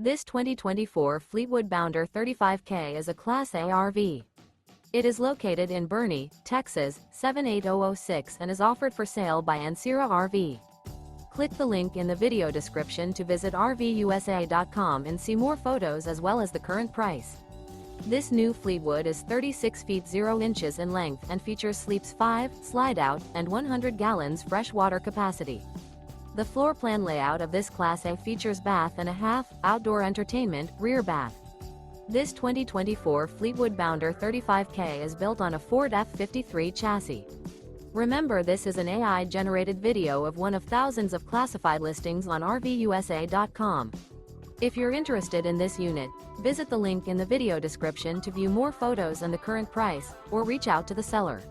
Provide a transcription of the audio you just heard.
This 2024 Fleetwood Bounder 35K is a Class A RV. It is located in Boerne, Texas, 78006 and is offered for sale by Ancira RV. Click the link in the video description to visit RVUSA.com and see more photos as well as the current price. This new Fleetwood is 36 feet 0 inches in length and features sleeps 5, Slideout, and 100 gallons fresh water capacity. The floor plan layout of this Class A features bath and a half, outdoor entertainment, rear bath. This 2024 Fleetwood Bounder 35K is built on a Ford F53 chassis. Remember, this is an AI-generated video of one of thousands of classified listings on RVUSA.com. If you're interested in this unit, visit the link in the video description to view more photos and the current price, or reach out to the seller.